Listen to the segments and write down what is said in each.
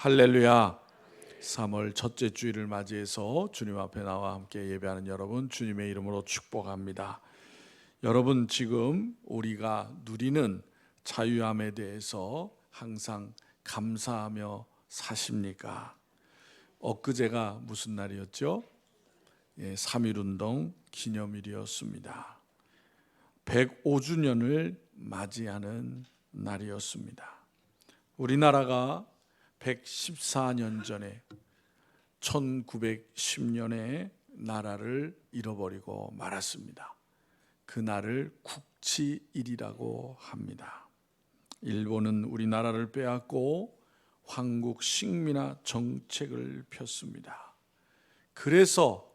할렐루야. 3월 첫째 주일을 맞이해서 주님 앞에 나와 함께 예배하는 여러분 주님의 이름으로 축복합니다. 여러분 지금 우리가 누리는 자유함에 대해서 항상 감사하며 사십니까? 엊그제가 무슨 날이었죠? 3.1운동 기념일이었습니다. 105주년을 맞이하는 날이었습니다. 우리나라가 114년 전에 1910년에 나라를 잃어버리고 말았습니다. 그날을 국치일이라고 합니다. 일본은 우리나라를 빼앗고 황국 식민화 정책을 폈습니다. 그래서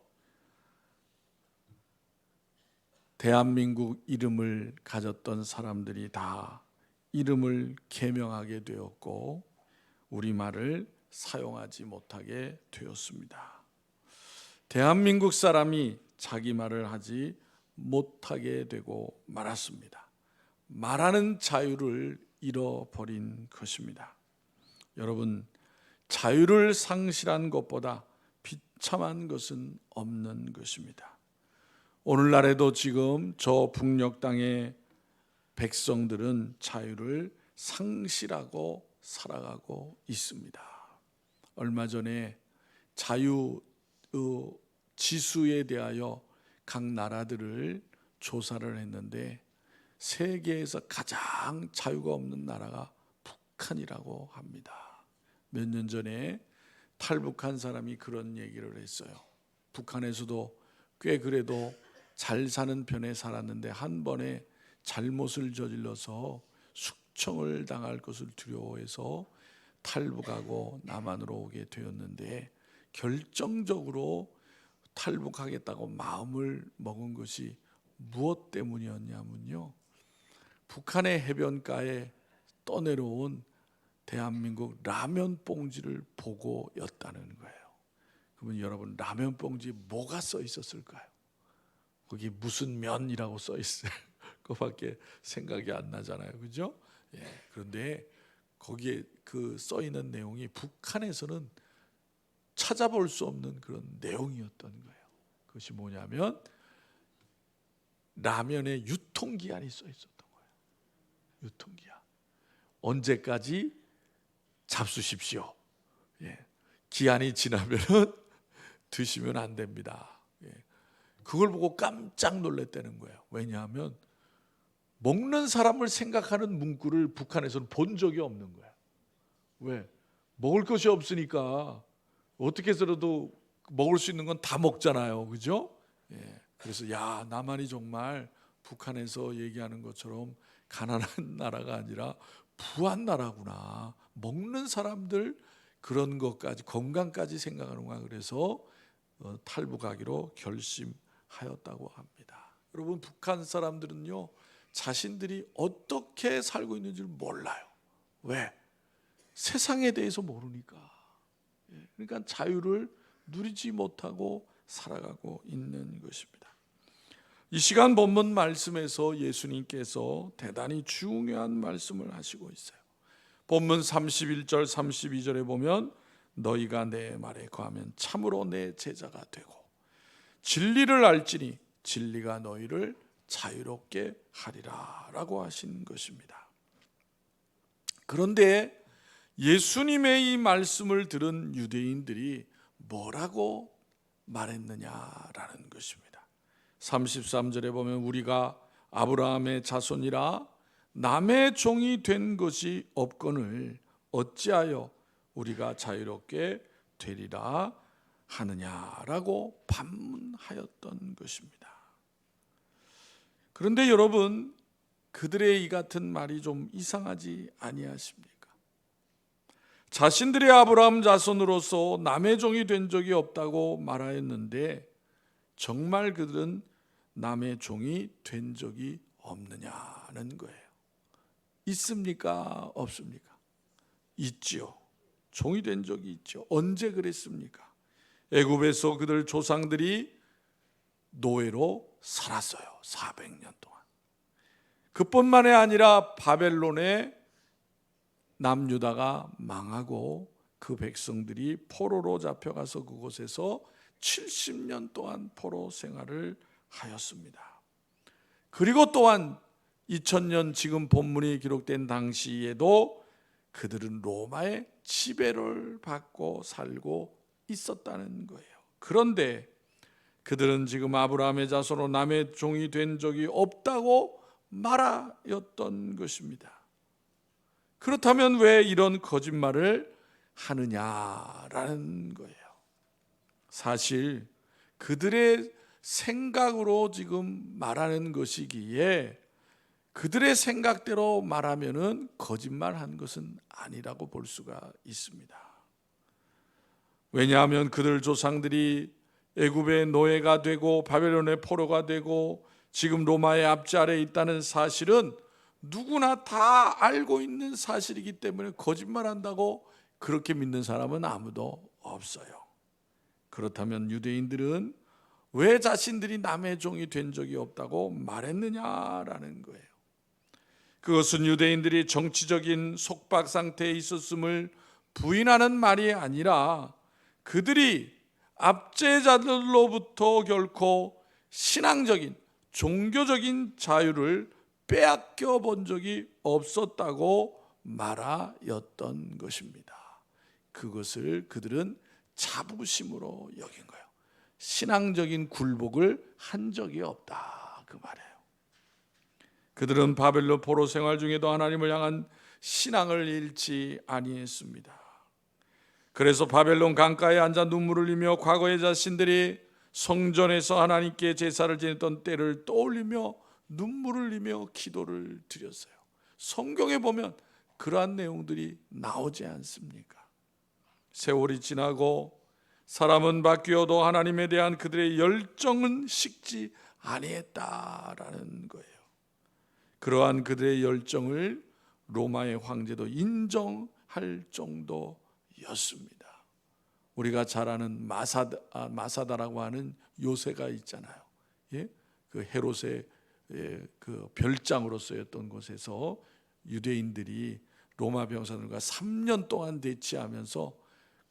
대한민국 이름을 가졌던 사람들이 다 이름을 개명하게 되었고 우리말을 사용하지 못하게 되었습니다. 대한민국 사람이 자기 말을 하지 못하게 되고 말았습니다. 말하는 자유를 잃어버린 것입니다. 여러분, 자유를 상실한 것보다 비참한 것은 없는 것입니다. 오늘날에도 지금 저 북녘 땅의 백성들은 자유를 상실하고 살아가고 있습니다. 얼마 전에 자유 지수에 대하여 각 나라들을 조사를 했는데 세계에서 가장 자유가 없는 나라가 북한이라고 합니다. 몇 년 전에 탈북한 사람이 그런 얘기를 했어요. 북한에서도 꽤 그래도 잘 사는 편에 살았는데 한 번에 잘못을 저질러서 숙청을 당할 것을 두려워해서 탈북하고 남한으로 오게 되었는데 결정적으로 탈북하겠다고 마음을 먹은 것이 무엇 때문이었냐면요, 북한의 해변가에 떠내려온 대한민국 라면 봉지를 보고였다는 거예요. 그러면 여러분, 라면 봉지에 뭐가 써 있었을까요? 거기 무슨 면이라고 써 있어요. 그거밖에 생각이 안 나잖아요, 그죠? 그런데 거기에 그 써 있는 내용이 북한에서는 찾아볼 수 없는 그런 내용이었던 거예요. 그것이 뭐냐면 라면의 유통기한이 써 있었던 거예요. 유통기한. 언제까지 잡수십시오. 기한이 지나면은 드시면 안 됩니다. 그걸 보고 깜짝 놀랐다는 거예요. 왜냐하면 먹는 사람을 생각하는 문구를 북한에서는 본 적이 없는 거야. 왜? 먹을 것이 없으니까 어떻게 해서라도 먹을 수 있는 건 다 먹잖아요, 그죠? 그래서 야, 남한이 정말 북한에서 얘기하는 것처럼 가난한 나라가 아니라 부한 나라구나. 먹는 사람들 그런 것까지, 건강까지 생각하는구나. 그래서 탈북하기로 결심하였다고 합니다. 여러분, 북한 사람들은요, 자신들이 어떻게 살고 있는지를 몰라요. 왜? 세상에 대해서 모르니까. 그러니까 자유를 누리지 못하고 살아가고 있는 것입니다. 이 시간 본문 말씀에서 예수님께서 대단히 중요한 말씀을 하시고 있어요. 본문 31절 32절에 보면 너희가 내 말에 거하면 참으로 내 제자가 되고 진리를 알지니 진리가 너희를 자유롭게 하리라 라고 하신 것입니다. 그런데 예수님의 이 말씀을 들은 유대인들이 뭐라고 말했느냐라는 것입니다. 33절에 보면 우리가 아브라함의 자손이라 남의 종이 된 것이 없거늘 어찌하여 우리가 자유롭게 되리라 하느냐라고 반문하였던 것입니다. 그런데 여러분, 그들의 이 같은 말이 좀 이상하지 아니하십니까? 자신들의 아브라함 자손으로서 남의 종이 된 적이 없다고 말하였는데 정말 그들은 남의 종이 된 적이 없느냐는 거예요. 있습니까? 없습니까? 있지요. 종이 된 적이 있죠. 언제 그랬습니까? 애굽에서 그들 조상들이 노예로 살았어요. 400년 동안. 그뿐만이 아니라 바벨론에 남유다가 망하고 그 백성들이 포로로 잡혀가서 그곳에서 70년 동안 포로 생활을 하였습니다. 그리고 또한 2000년 지금 본문이 기록된 당시에도 그들은 로마의 지배를 받고 살고 있었다는 거예요. 그런데 그들은 지금 아브라함의 자손으로 남의 종이 된 적이 없다고 말하였던 것입니다. 그렇다면 왜 이런 거짓말을 하느냐라는 거예요. 사실 그들의 생각으로 지금 말하는 것이기에 그들의 생각대로 말하면은 거짓말한 것은 아니라고 볼 수가 있습니다. 왜냐하면 그들 조상들이 애굽의 노예가 되고 바벨론의 포로가 되고 지금 로마의 압제아래에 있다는 사실은 누구나 다 알고 있는 사실이기 때문에 거짓말한다고 그렇게 믿는 사람은 아무도 없어요. 그렇다면 유대인들은 왜 자신들이 남의 종이 된 적이 없다고 말했느냐라는 거예요. 그것은 유대인들이 정치적인 속박 상태에 있었음을 부인하는 말이 아니라 그들이 압제자들로부터 결코 신앙적인 종교적인 자유를 빼앗겨 본 적이 없었다고 말하였던 것입니다. 그것을 그들은 자부심으로 여긴 거예요. 신앙적인 굴복을 한 적이 없다 그 말이에요. 그들은 바벨론 포로 생활 중에도 하나님을 향한 신앙을 잃지 아니했습니다. 그래서 바벨론 강가에 앉아 눈물을 흘리며 과거의 자신들이 성전에서 하나님께 제사를 지냈던 때를 떠올리며 눈물을 흘리며 기도를 드렸어요. 성경에 보면 그러한 내용들이 나오지 않습니까? 세월이 지나고 사람은 바뀌어도 하나님에 대한 그들의 열정은 식지 아니했다라는 거예요. 그러한 그들의 열정을 로마의 황제도 인정할 정도였습니다. 우리가 잘 아는 마사다라고 하는 요새가 있잖아요. 예? 그 헤롯의 그 별장으로 쓰였던 곳에서 유대인들이 로마 병사들과 3년 동안 대치하면서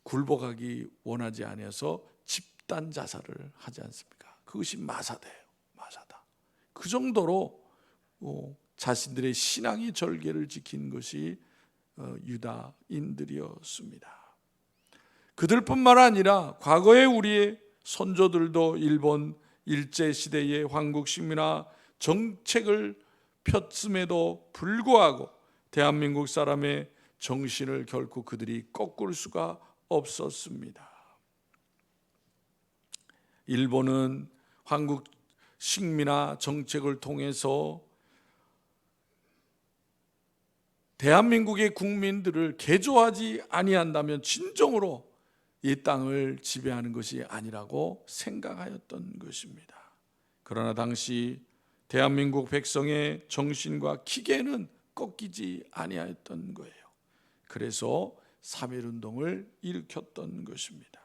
굴복하기 원하지 않아서 집단 자살을 하지 않습니까? 그것이 마사다예요. 마사다. 그 정도로 자신들의 신앙이 절개를 지킨 것이 유다인들이었습니다. 그들뿐만 아니라 과거에 우리의 선조들도 일본 일제시대의 황국 식민화 정책을 폈음에도 불구하고 대한민국 사람의 정신을 결코 그들이 꺾을 수가 없었습니다. 일본은 황국 식민화 정책을 통해서 대한민국의 국민들을 개조하지 아니한다면 진정으로 이 땅을 지배하는 것이 아니라고 생각하였던 것입니다. 그러나 당시 대한민국 백성의 정신과 기계는 꺾이지 아니하였던 거예요. 그래서 3.1운동을 일으켰던 것입니다.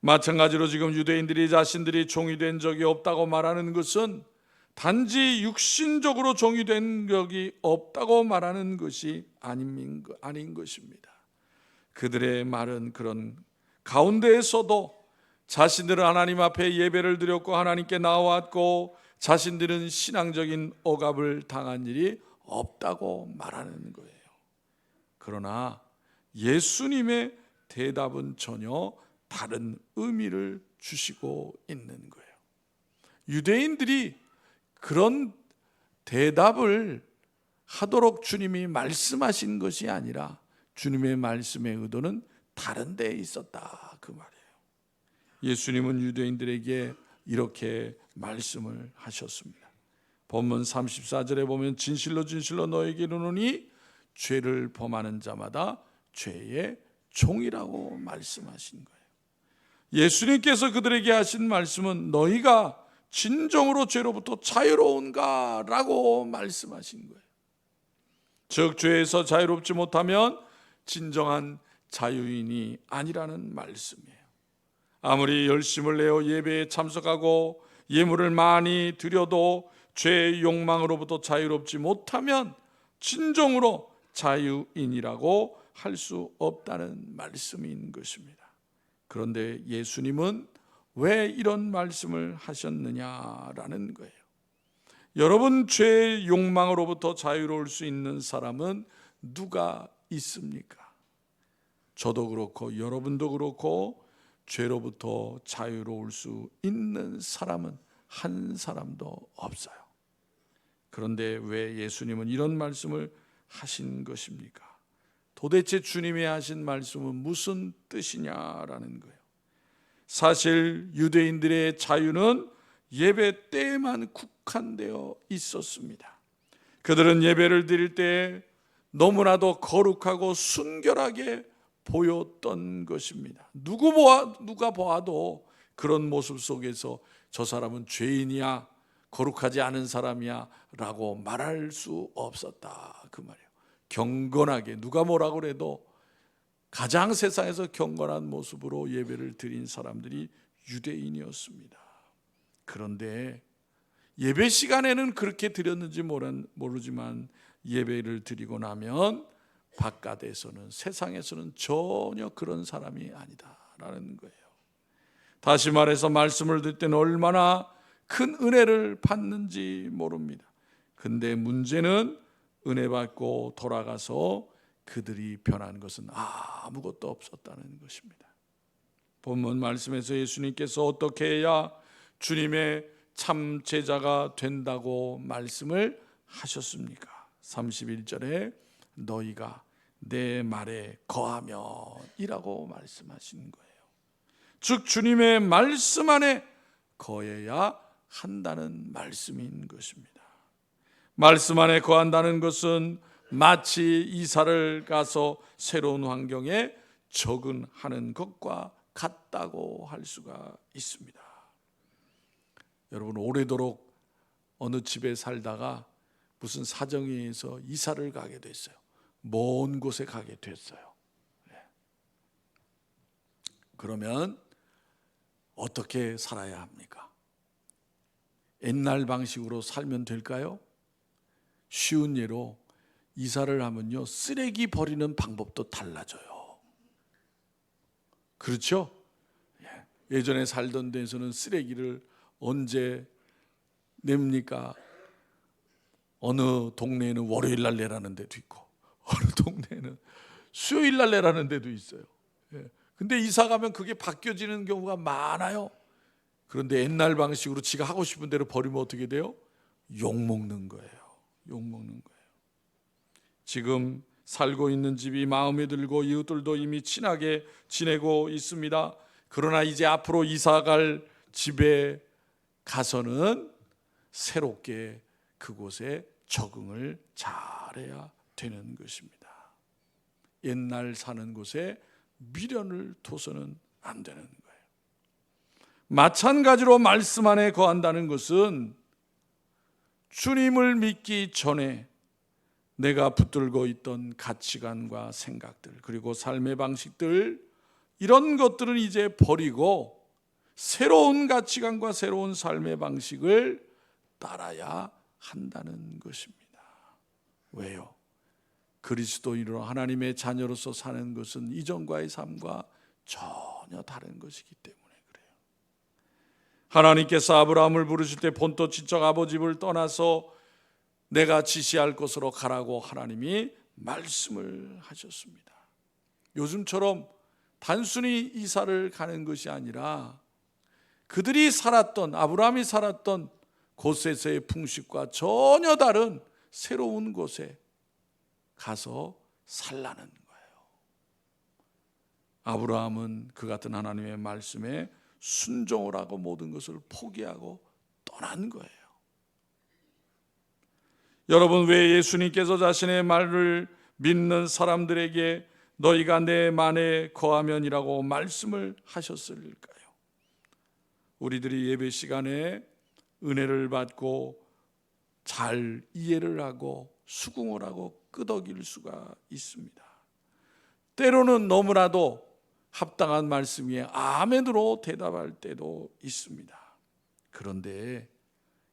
마찬가지로 지금 유대인들이 자신들이 종이 된 적이 없다고 말하는 것은 단지 육신적으로 종이 된 적이 없다고 말하는 것이 아닌 것입니다. 그들의 말은 그런 가운데에서도 자신들은 하나님 앞에 예배를 드렸고 하나님께 나왔고 자신들은 신앙적인 억압을 당한 일이 없다고 말하는 거예요. 그러나 예수님의 대답은 전혀 다른 의미를 주시고 있는 거예요. 유대인들이 그런 대답을 하도록 주님이 말씀하신 것이 아니라 주님의 말씀의 의도는 다른 데에 있었다 그 말이에요. 예수님은 유대인들에게 이렇게 말씀을 하셨습니다. 본문 34절에 보면 진실로 진실로 너에게 이르노니 죄를 범하는 자마다 죄의 종이라고 말씀하신 거예요. 예수님께서 그들에게 하신 말씀은 너희가 진정으로 죄로부터 자유로운가? 라고 말씀하신 거예요. 즉 죄에서 자유롭지 못하면 진정한 자유인이 아니라는 말씀이에요. 아무리 열심을 내어 예배에 참석하고 예물을 많이 드려도 죄의 욕망으로부터 자유롭지 못하면 진정으로 자유인이라고 할 수 없다는 말씀인 것입니다. 그런데 예수님은 왜 이런 말씀을 하셨느냐라는 거예요. 여러분, 죄의 욕망으로부터 자유로울 수 있는 사람은 누가 있습니까? 저도 그렇고 여러분도 그렇고 죄로부터 자유로울 수 있는 사람은 한 사람도 없어요. 그런데 왜 예수님은 이런 말씀을 하신 것입니까? 도대체 주님이 하신 말씀은 무슨 뜻이냐라는 거예요. 사실 유대인들의 자유는 예배 때에만 국한되어 있었습니다. 그들은 예배를 드릴 때 너무나도 거룩하고 순결하게 보였던 것입니다. 누가 보아도 그런 모습 속에서 저 사람은 죄인이야, 거룩하지 않은 사람이야 라고 말할 수 없었다 그 말이에요. 경건하게 누가 뭐라고 그래도 가장 세상에서 경건한 모습으로 예배를 드린 사람들이 유대인이었습니다. 그런데 예배 시간에는 그렇게 드렸는지 모르지만 예배를 드리고 나면 바깥에서는, 세상에서는 전혀 그런 사람이 아니다라는 거예요. 다시 말해서 말씀을 듣을 때는 얼마나 큰 은혜를 받는지 모릅니다. 근데 문제는 은혜 받고 돌아가서 그들이 변한 것은 아무것도 없었다는 것입니다. 본문 말씀에서 예수님께서 어떻게 해야 주님의 참 제자가 된다고 말씀을 하셨습니까? 31절에 너희가 내 말에 거하면 이라고 말씀하신 거예요. 즉 주님의 말씀 안에 거해야 한다는 말씀인 것입니다. 말씀 안에 거한다는 것은 마치 이사를 가서 새로운 환경에 적응하는 것과 같다고 할 수가 있습니다. 여러분, 오래도록 어느 집에 살다가 무슨 사정에 의해서 이사를 가게 됐어요. 먼 곳에 가게 됐어요. 그러면 어떻게 살아야 합니까? 옛날 방식으로 살면 될까요? 쉬운 예로 이사를 하면요, 쓰레기 버리는 방법도 달라져요. 그렇죠? 예전에 살던 데에서는 쓰레기를 언제 냅니까? 어느 동네에는 월요일 날 내라는 데도 있고 어느 동네에는 수요일 날 내라는 데도 있어요. 근데 이사 가면 그게 바뀌어지는 경우가 많아요. 그런데 옛날 방식으로 지가 하고 싶은 대로 버리면 어떻게 돼요? 욕먹는 거예요. 욕먹는 거예요. 지금 살고 있는 집이 마음에 들고 이웃들도 이미 친하게 지내고 있습니다. 그러나 이제 앞으로 이사갈 집에 가서는 새롭게 그곳에 적응을 잘해야 되는 것입니다. 옛날 사는 곳에 미련을 둬서는 안 되는 거예요. 마찬가지로 말씀 안에 거한다는 것은 주님을 믿기 전에 내가 붙들고 있던 가치관과 생각들, 그리고 삶의 방식들, 이런 것들은 이제 버리고 새로운 가치관과 새로운 삶의 방식을 따라야 한다는 것입니다. 왜요? 그리스도인으로 하나님의 자녀로서 사는 것은 이전과의 삶과 전혀 다른 것이기 때문에 그래요. 하나님께서 아브라함을 부르실 때 본토 친척 아버지 집을 떠나서 내가 지시할 곳으로 가라고 하나님이 말씀을 하셨습니다. 요즘처럼 단순히 이사를 가는 것이 아니라 그들이 살았던, 아브라함이 살았던 곳에서의 풍습과 전혀 다른 새로운 곳에 가서 살라는 거예요. 아브라함은 그 같은 하나님의 말씀에 순종을 하고 모든 것을 포기하고 떠난 거예요. 여러분, 왜 예수님께서 자신의 말을 믿는 사람들에게 너희가 내 만에 거하면이라고 말씀을 하셨을까요? 우리들이 예배 시간에 은혜를 받고 잘 이해를 하고 수긍을 하고 끄덕일 수가 있습니다. 때로는 너무나도 합당한 말씀에 아멘으로 대답할 때도 있습니다. 그런데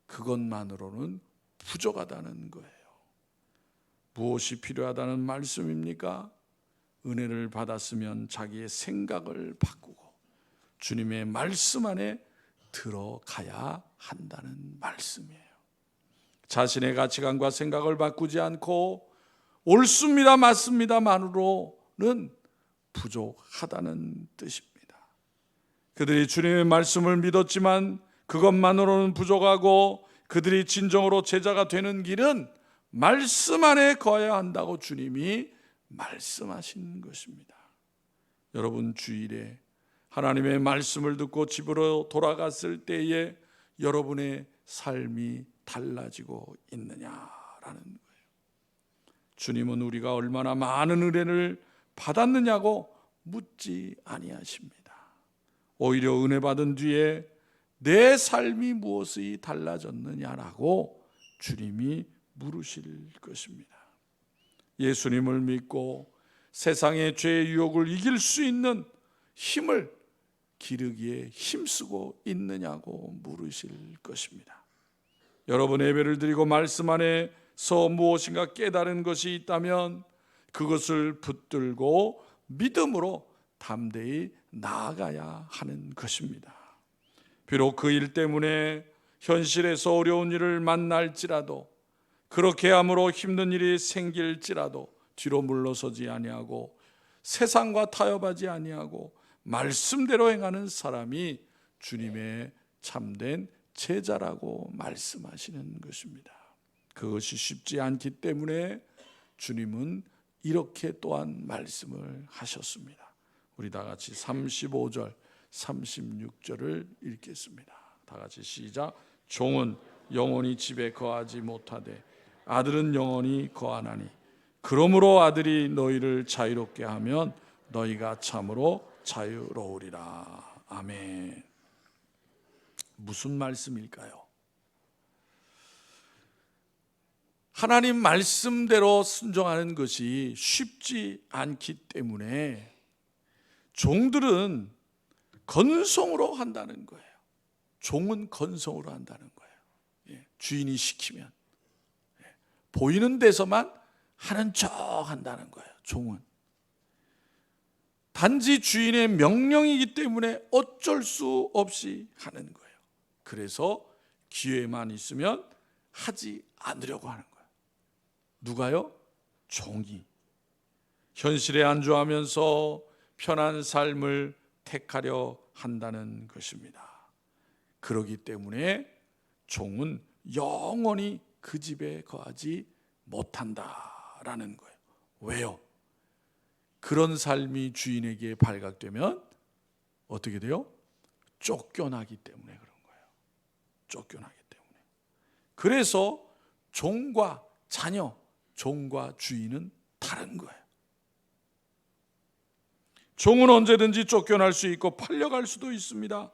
그것만으로는 부족하다는 거예요. 무엇이 필요하다는 말씀입니까? 은혜를 받았으면 자기의 생각을 바꾸고 주님의 말씀 안에 들어가야 한다는 말씀이에요. 자신의 가치관과 생각을 바꾸지 않고 옳습니다, 맞습니다만으로는 부족하다는 뜻입니다. 그들이 주님의 말씀을 믿었지만 그것만으로는 부족하고 그들이 진정으로 제자가 되는 길은 말씀 안에 거해야 한다고 주님이 말씀하신 것입니다. 여러분, 주일에 하나님의 말씀을 듣고 집으로 돌아갔을 때에 여러분의 삶이 달라지고 있느냐라는 거예요. 주님은 우리가 얼마나 많은 은혜를 받았느냐고 묻지 아니하십니다. 오히려 은혜 받은 뒤에 내 삶이 무엇이 달라졌느냐라고 주님이 물으실 것입니다. 예수님을 믿고 세상의 죄의 유혹을 이길 수 있는 힘을 기르기에 힘쓰고 있느냐고 물으실 것입니다. 여러분, 예배를 드리고 말씀 안에서 무엇인가 깨달은 것이 있다면 그것을 붙들고 믿음으로 담대히 나아가야 하는 것입니다. 비록 그 일 때문에 현실에서 어려운 일을 만날지라도, 그렇게 함으로 힘든 일이 생길지라도 뒤로 물러서지 아니하고 세상과 타협하지 아니하고 말씀대로 행하는 사람이 주님의 참된 제자라고 말씀하시는 것입니다. 그것이 쉽지 않기 때문에 주님은 이렇게 또한 말씀을 하셨습니다. 우리 다 같이 35절, 36절을 읽겠습니다. 다 같이 시작. 종은 영원히 집에 거하지 못하되 아들은 영원히 거하나니 그러므로 아들이 너희를 자유롭게 하면 너희가 참으로 자유로우리라. 아멘. 무슨 말씀일까요? 하나님 말씀대로 순종하는 것이 쉽지 않기 때문에 종들은 건성으로 한다는 거예요. 종은 건성으로 한다는 거예요. 주인이 시키면 보이는 데서만 하는 척 한다는 거예요. 종은 단지 주인의 명령이기 때문에 어쩔 수 없이 하는 거예요. 그래서 기회만 있으면 하지 않으려고 하는 거예요. 누가요? 종이. 현실에 안주하면서 편한 삶을 택하려 한다는 것입니다. 그렇기 때문에 종은 영원히 그 집에 거하지 못한다라는 거예요. 왜요? 그런 삶이 주인에게 발각되면 어떻게 돼요? 쫓겨나기 때문에 그런 거예요. 쫓겨나기 때문에. 그래서 종과 자녀, 종과 주인은 다른 거예요. 종은 언제든지 쫓겨날 수 있고 팔려갈 수도 있습니다.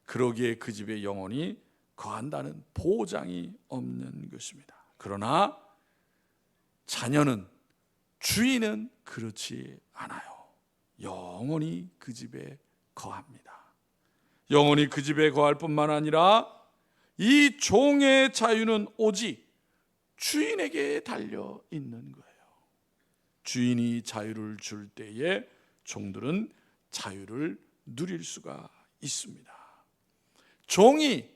그러기에 그 집에 영원히 거한다는 보장이 없는 것입니다. 그러나 자녀는, 주인은 그렇지 않아요. 영원히 그 집에 거합니다. 영원히 그 집에 거할 뿐만 아니라 이 종의 자유는 오직 주인에게 달려 있는 거예요. 주인이 자유를 줄 때에 종들은 자유를 누릴 수가 있습니다. 종이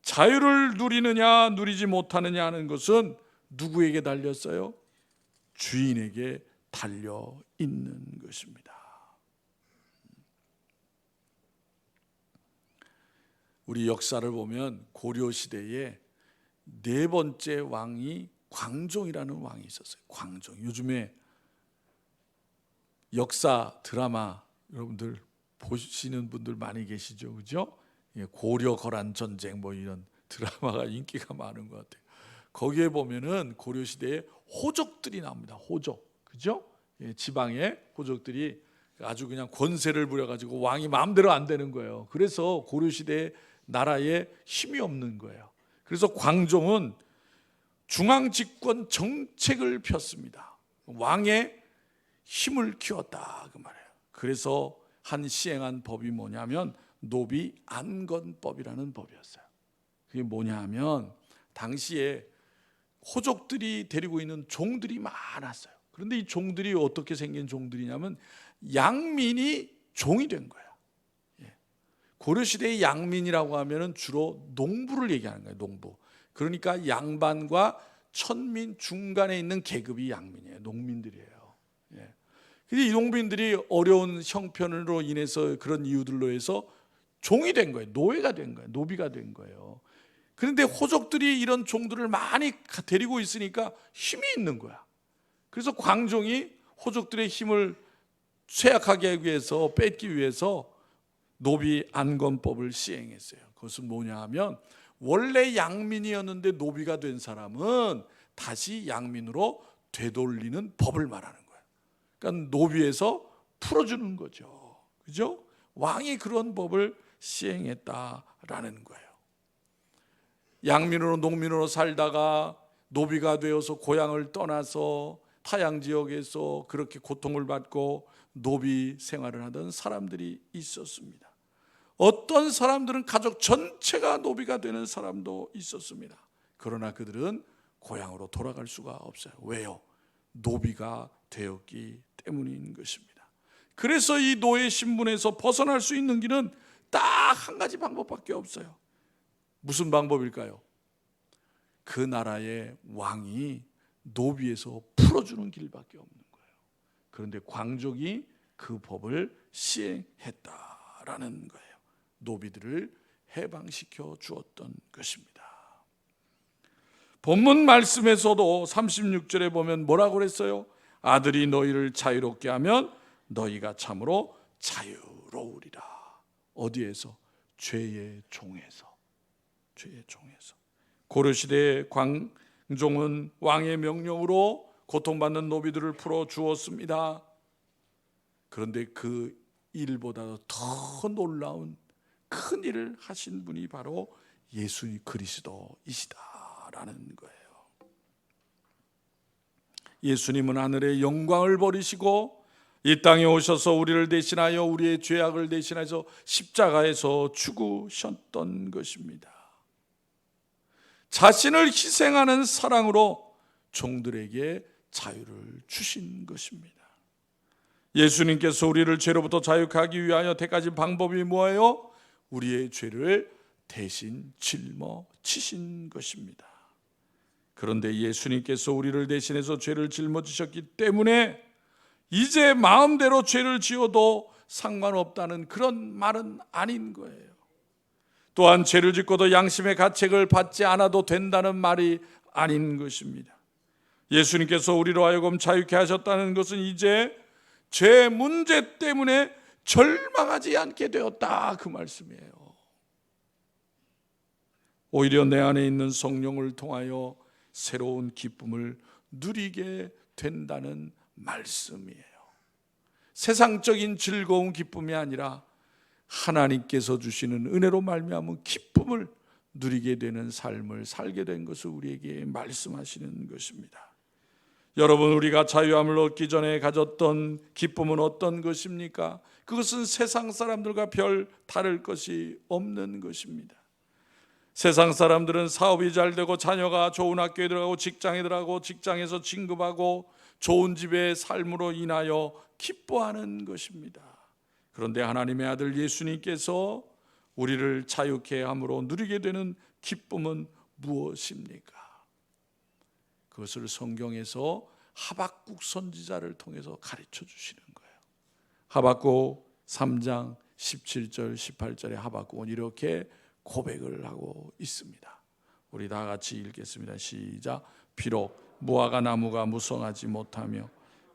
자유를 누리느냐 누리지 못하느냐 하는 것은 누구에게 달렸어요? 주인에게 달려 있는 것입니다. 우리 역사를 보면 고려 시대에 네 번째 왕이 광종이라는 왕이 있었어요. 광종. 요즘에 역사 드라마 여러분들 보시는 분들 많이 계시죠, 그죠? 고려 거란 전쟁 뭐 이런 드라마가 인기가 많은 것 같아요. 거기에 보면은 고려 시대에 호족들이 나옵니다. 호족, 그죠? 지방의 호족들이 아주 그냥 권세를 부려가지고 왕이 마음대로 안 되는 거예요. 그래서 고려 시대에 나라에 힘이 없는 거예요. 그래서 광종은 중앙 집권 정책을 폈습니다. 왕의 힘을 키웠다 그 말이에요. 그래서 한 시행한 법이 뭐냐면 노비 안건법이라는 법이었어요. 그게 뭐냐면 당시에 호족들이 데리고 있는 종들이 많았어요. 그런데 이 종들이 어떻게 생긴 종들이냐면 양민이 종이 된 거야. 고려시대의 양민이라고 하면은 주로 농부를 얘기하는 거예요. 농부. 그러니까 양반과 천민 중간에 있는 계급이 양민이에요. 농민들이에요. 근데 이 농민들이 어려운 형편으로 인해서 그런 이유들로 해서 종이 된 거예요. 노예가 된 거예요. 노비가 된 거예요. 그런데 호족들이 이런 종들을 많이 데리고 있으니까 힘이 있는 거야. 그래서 광종이 호족들의 힘을 쇠약하게 하기 위해서, 뺏기 위해서 노비 안건법을 시행했어요. 그것은 뭐냐 하면 원래 양민이었는데 노비가 된 사람은 다시 양민으로 되돌리는 법을 말하는 거예요. 그러니까 노비에서 풀어주는 거죠. 그죠? 왕이 그런 법을 시행했다라는 거예요. 양민으로 농민으로 살다가 노비가 되어서 고향을 떠나서 타양 지역에서 그렇게 고통을 받고 노비 생활을 하던 사람들이 있었습니다. 어떤 사람들은 가족 전체가 노비가 되는 사람도 있었습니다. 그러나 그들은 고향으로 돌아갈 수가 없어요. 왜요? 노비가 되었기 때문인 것입니다. 그래서 이 노예 신분에서 벗어날 수 있는 길은 딱 한 가지 방법밖에 없어요. 무슨 방법일까요? 그 나라의 왕이 노비에서 풀어주는 길밖에 없는 거예요. 그런데 광족이 그 법을 시행했다라는 거예요. 노비들을 해방시켜 주었던 것입니다. 본문 말씀에서도 36절에 보면 뭐라고 그랬어요? 아들이 너희를 자유롭게 하면 너희가 참으로 자유로우리라. 어디에서? 죄의 종에서. 죄의 종에서. 고려시대의 광종은 왕의 명령으로 고통받는 노비들을 풀어 주었습니다. 그런데 그 일보다 더 놀라운 큰 일을 하신 분이 바로 예수 그리스도이시다라는 거예요. 예수님은 하늘의 영광을 버리시고 이 땅에 오셔서 우리를 대신하여 우리의 죄악을 대신해서 십자가에서 죽으셨던 것입니다. 자신을 희생하는 사랑으로 종들에게 자유를 주신 것입니다. 예수님께서 우리를 죄로부터 자유케 하기 위하여 택하신 방법이 뭐예요? 우리의 죄를 대신 짊어지신 것입니다. 그런데 예수님께서 우리를 대신해서 죄를 짊어지셨기 때문에 이제 마음대로 죄를 지어도 상관없다는 그런 말은 아닌 거예요. 또한 죄를 짓고도 양심의 가책을 받지 않아도 된다는 말이 아닌 것입니다. 예수님께서 우리로 하여금 자유케 하셨다는 것은 이제 죄 문제 때문에 절망하지 않게 되었다, 그 말씀이에요. 오히려 내 안에 있는 성령을 통하여 새로운 기쁨을 누리게 된다는 말씀이에요. 세상적인 즐거운 기쁨이 아니라 하나님께서 주시는 은혜로 말미암은 기쁨을 누리게 되는 삶을 살게 된 것을 우리에게 말씀하시는 것입니다. 여러분, 우리가 자유함을 얻기 전에 가졌던 기쁨은 어떤 것입니까? 그것은 세상 사람들과 별 다를 것이 없는 것입니다. 세상 사람들은 사업이 잘 되고 자녀가 좋은 학교에 들어가고 직장에 들어가고 직장에서 진급하고 좋은 집의 삶으로 인하여 기뻐하는 것입니다. 그런데 하나님의 아들 예수님께서 우리를 자유케 함으로 누리게 되는 기쁨은 무엇입니까? 그것을 성경에서 하박국 선지자를 통해서 가르쳐 주시는 거예요. 하박국 3장 17절 18절에 하박국은 이렇게 고백을 하고 있습니다. 우리 다 같이 읽겠습니다. 시작. 비록 무화과 나무가 무성하지 못하며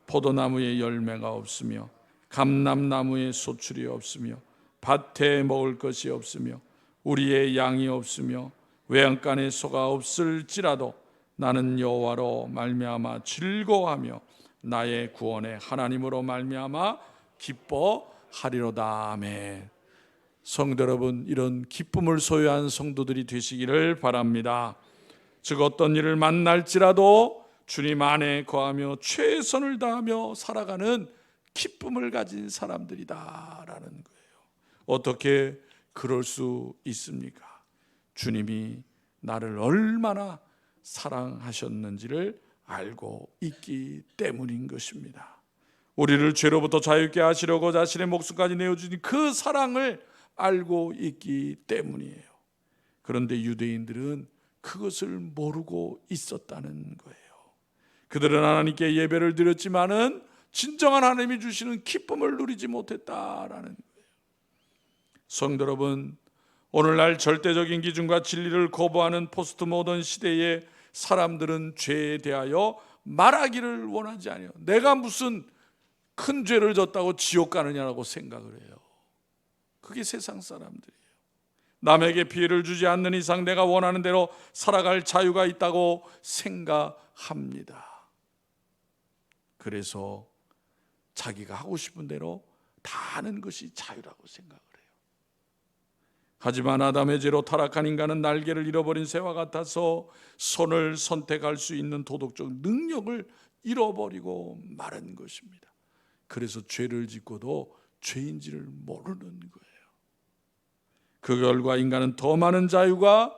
포도나무에 열매가 없으며 감람나무에 소출이 없으며 밭에 먹을 것이 없으며 우리의 양이 없으며 외양간에 소가 없을지라도 나는 여호와로 말미암아 즐거워하며 나의 구원의 하나님으로 말미암아 기뻐하리로다. 아멘. 성도 여러분, 이런 기쁨을 소유한 성도들이 되시기를 바랍니다. 즉 어떤 일을 만날지라도 주님 안에 거하며 최선을 다하며 살아가는 기쁨을 가진 사람들이다라는 거예요. 어떻게 그럴 수 있습니까? 주님이 나를 얼마나 사랑하셨는지를 알고 있기 때문인 것입니다. 우리를 죄로부터 자유케 하시려고 자신의 목숨까지 내어주신 그 사랑을 알고 있기 때문이에요. 그런데 유대인들은 그것을 모르고 있었다는 거예요. 그들은 하나님께 예배를 드렸지만은 진정한 하나님이 주시는 기쁨을 누리지 못했다라는 거예요. 성도 여러분, 오늘날 절대적인 기준과 진리를 거부하는 포스트 모던 시대에 사람들은 죄에 대하여 말하기를 원하지 않아요. 내가 무슨 큰 죄를 졌다고 지옥 가느냐라고 생각을 해요. 그게 세상 사람들이에요. 남에게 피해를 주지 않는 이상 내가 원하는 대로 살아갈 자유가 있다고 생각합니다. 그래서 자기가 하고 싶은 대로 다 하는 것이 자유라고 생각을 해요. 하지만 아담의 죄로 타락한 인간은 날개를 잃어버린 새와 같아서 선을 선택할 수 있는 도덕적 능력을 잃어버리고 마른 것입니다. 그래서 죄를 짓고도 죄인지를 모르는 거예요. 그 결과 인간은 더 많은 자유가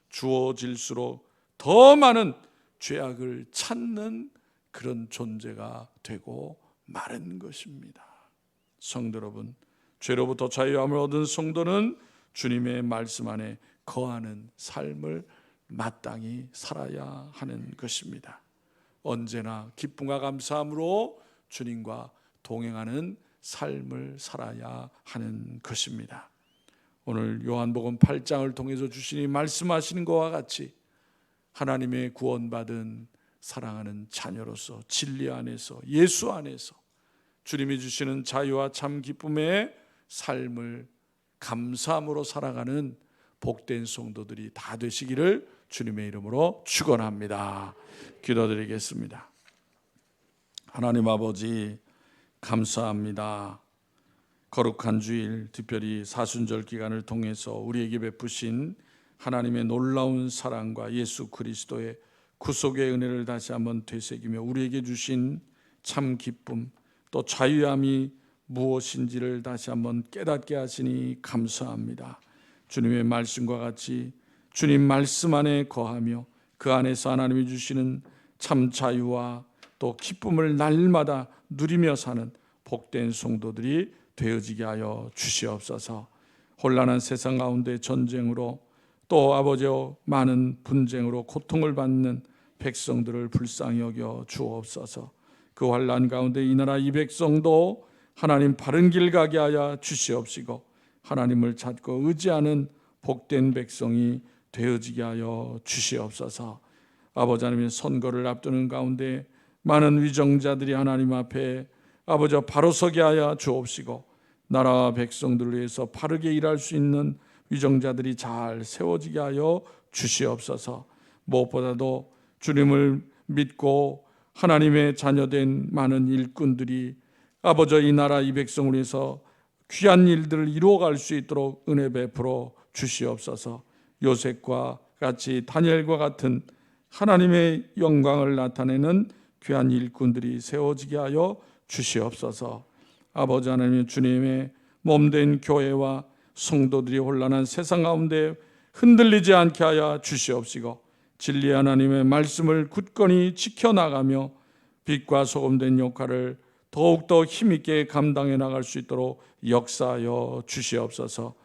주어질수록 더 많은 죄악을 찾는 그런 존재가 되고 마른 것입니다. 성도 여러분, 죄로부터 자유함을 얻은 성도는 주님의 말씀 안에 거하는 삶을 마땅히 살아야 하는 것입니다. 언제나 기쁨과 감사함으로 주님과 동행하는 삶을 살아야 하는 것입니다. 오늘 요한복음 8장을 통해서 주시니 말씀하시는 것과 같이 하나님의 구원받은 사랑하는 자녀로서 진리 안에서 예수 안에서 주님이 주시는 자유와 참 기쁨의 삶을 감사함으로 살아가는 복된 성도들이 다 되시기를 주님의 이름으로 축원합니다. 기도드리겠습니다. 하나님 아버지, 감사합니다. 거룩한 주일, 특별히 사순절 기간을 통해서 우리에게 베푸신 하나님의 놀라운 사랑과 예수 그리스도의 구속의 은혜를 다시 한번 되새기며 우리에게 주신 참 기쁨, 또 자유함이 무엇인지를 다시 한번 깨닫게 하시니 감사합니다. 주님의 말씀과 같이 주님 말씀 안에 거하며 그 안에서 하나님이 주시는 참 자유와 또 기쁨을 날마다 누리며 사는 복된 성도들이 되어지게 하여 주시옵소서. 혼란한 세상 가운데 전쟁으로 또 아버지여 많은 분쟁으로 고통을 받는 백성들을 불쌍히 여겨 주옵소서. 그 환난 가운데 이 나라 이 백성도 하나님 바른 길 가게 하여 주시옵시고 하나님을 찾고 의지하는 복된 백성이 되어지게 하여 주시옵소서. 아버지 하나님의 선거를 앞두는 가운데 많은 위정자들이 하나님 앞에 아버지 바로 서게 하여 주옵시고 나라와 백성들을 위해서 바르게 일할 수 있는 위정자들이 잘 세워지게 하여 주시옵소서. 무엇보다도 주님을 믿고 하나님의 자녀된 많은 일꾼들이 아버지 이 나라 이 백성을 위해서 귀한 일들을 이루어갈 수 있도록 은혜 베풀어 주시옵소서. 요셉과 같이 다니엘과 같은 하나님의 영광을 나타내는 귀한 일꾼들이 세워지게 하여 주시옵소서. 아버지 하나님, 주님의 몸된 교회와 성도들이 혼란한 세상 가운데 흔들리지 않게 하여 주시옵시고 진리 하나님의 말씀을 굳건히 지켜나가며 빛과 소금된 역할을 더욱더 힘있게 감당해 나갈 수 있도록 역사하여 주시옵소서.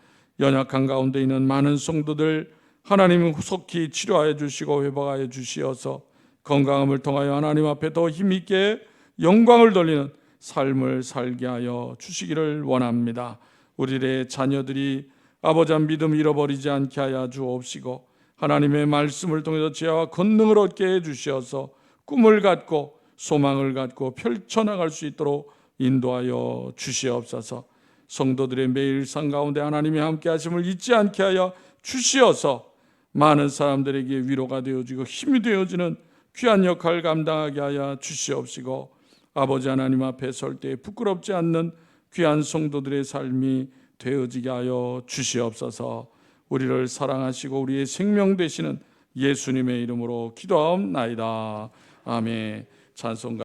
연약한 가운데 있는 많은 성도들 하나님은 속히 치료하여 주시고 회복하여 주시어서 건강함을 통하여 하나님 앞에 더 힘있게 영광을 돌리는 삶을 살게 하여 주시기를 원합니다. 우리의 자녀들이 아버지 믿음 잃어버리지 않게 하여 주옵시고 하나님의 말씀을 통해서 지혜와 권능을 얻게 해주시어서 꿈을 갖고 소망을 갖고 펼쳐나갈 수 있도록 인도하여 주시옵소서. 성도들의 매일 일상 가운데 하나님이 함께 하심을 잊지 않게 하여 주시어서 많은 사람들에게 위로가 되어지고 힘이 되어지는 귀한 역할을 감당하게 하여 주시옵시고 아버지 하나님 앞에 설 때 부끄럽지 않는 귀한 성도들의 삶이 되어지게 하여 주시옵소서. 우리를 사랑하시고 우리의 생명 되시는 예수님의 이름으로 기도하옵나이다. 아멘. 찬송가